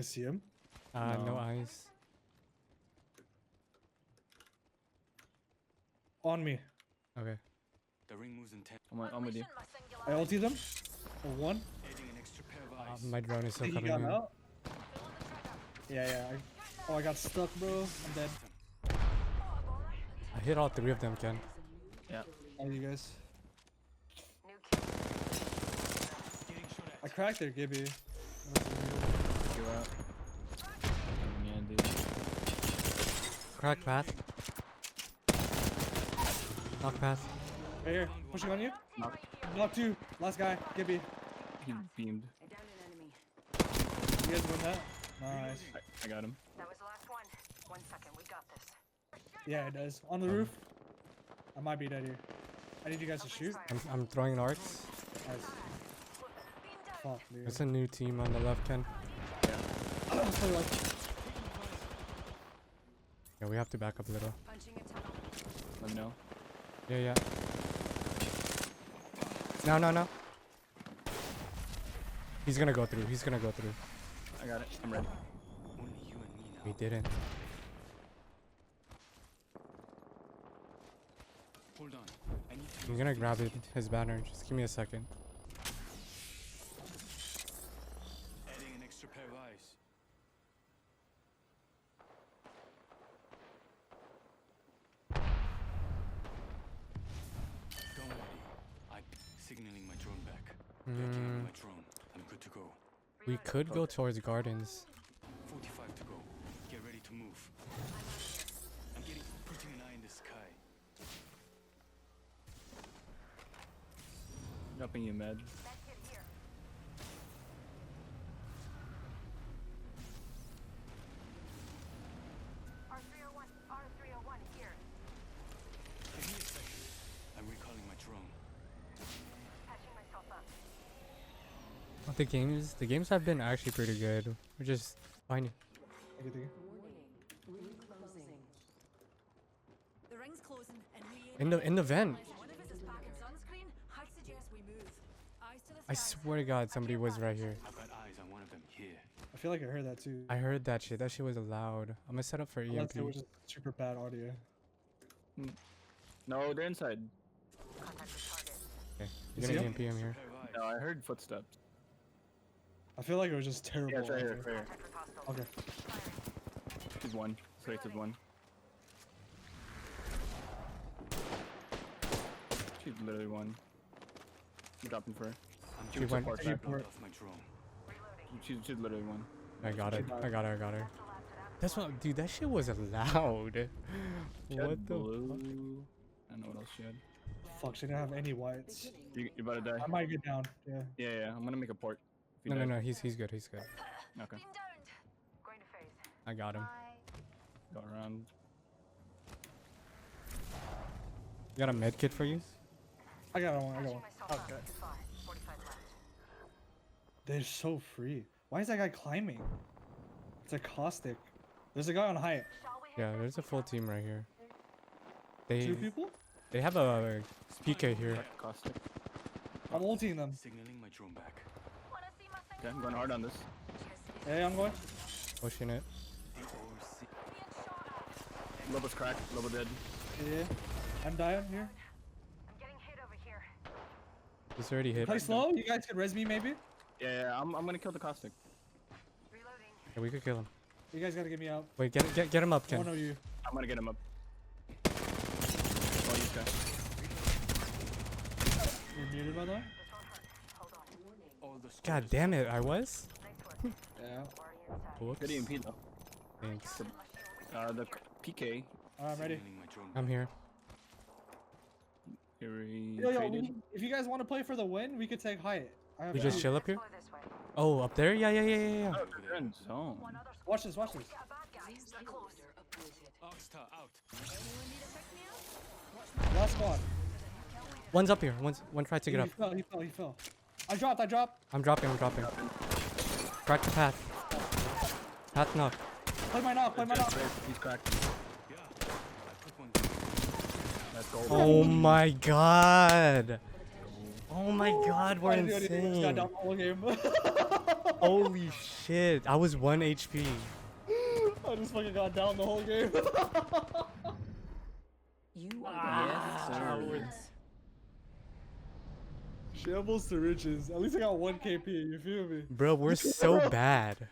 guys see him? No eyes. On me. Okay. The ring moves in 10. I'm with you. I ulti them. For one. Adding an extra pair of eyes. My drone is still He coming got in. out. Yeah. I got stuck, bro. I'm dead. I hit all 3 of them, Ken. Yeah. All you guys. Getting shot at. I cracked their Gibby. You're out. Yeah, dude. Crack path. Knock path. Right here. Pushing on you. Knock. Knock 2. Last guy. Gibby. He beamed. You guys win that? Nice. I got him. That was the last one. 1 second, we got this. Yeah, it does. On the roof. I might be dead here. I need you guys to shoot. I'm throwing arcs. Nice. Fuck, dude. There's a new team on the left, Ken. So, like, Yeah, we have to back up a little. Punching a tunnel. Let me know. Yeah. No. He's gonna go through. I got it. I'm ready. Only you and me now. He didn't. Hold on. I need to I'm gonna grab his banner. Just give me a second. adding an extra pair of eyes. Don't worry. I'm signaling my drone back. Backing up my drone. I'm good to go. We could go towards gardens. 45 to go. Get ready to move. I'm putting an eye in the sky. Dropping you med. R301 here. Give me a second. I'm recalling my drone. Patching myself up. But the games have been actually pretty good. We're just finding. thank you. The ring's closing and we In the vent. one of us is back in sunscreen. I'd suggest we move. Eyes to the I sky. swear to God, somebody was right here. I've got eyes on one of them here. I feel like I heard that too. I heard that shit. That shit was loud. I'm gonna set up for Unless EMP. it was just super bad audio. No, they're inside. Contact with target. Okay, You you're see gonna him? EMP him here. Pair of eyes. No, I heard footsteps. I feel like it was just terrible. Yeah, it's right here. audio. Right here. Contact with hostile. Okay. She's one. Straight to one. She's literally one. I'm dropping for her. I'm She just went- Support She back. went- off my drone. She's literally one. I got it. I got her. That's what, dude. That shit was loud. She had What the? blue. I don't know what else she had. Fuck, she didn't have any whites. You about to die? I might get down. Yeah. Yeah. I'm gonna make a port. If No, you no, die. no. He's good. He's good. Okay. Beam downed. Going to phase. I got him. Go around. Got a med kit for you. I got one. Patching myself up. Okay. Goodbye. 45 left. They're so free. Why is that guy climbing? It's a caustic. There's a guy on height. Shall we Yeah, there's a full team right here. They 2 people? they have a PK here. Caustic. I'm ulting them. Signaling my drone back. wanna see my thing? Okay, I'm going hard on this. Hey, I'm going. Pushing it. The OC. Being shot at. Lobo's cracked. Lobo dead. Yeah. I'm dying here. I'm getting hit over here. He's already hit. Play slow. You guys could res me maybe. Yeah. I'm gonna kill the caustic. Reloading. Yeah, we could kill him. You guys gotta get me out. Wait, get him up, One Ken. of you. I'm gonna get him up. Oh, you guys. You're muted by the way. This won't hurt. Hold on. All the God squares. damn it, I was. Nice work. Yeah. Already inside. Whoops. Good EMP though. Thanks. The PK. I'm ready. Signaling my drone I'm here. He Yo, traded. if you guys want to play for the win, we could take height. I have We just two. chill up here. Go this way. Oh, up there? Yeah. Oh, they're in zone. One other squad. Watch this. Watch this. Get a bad guy. They're close. Oxstar out. Anyone need a pick me up? Last squad. One's up here. One tried to get up. He fell. I dropped. I'm dropping. Crack the path. Path knock. Play my knock. He's cracked. Yeah. I put one. That's gold. Oh my god. Oh my god, we're I didn't do anything. This guy insane. down the whole game. Holy shit! I was 1 HP. I just fucking got down the whole game. You Yes, sir. Shambles to riches. At least I got 1 KP, you feel me? Bro, we're so bad.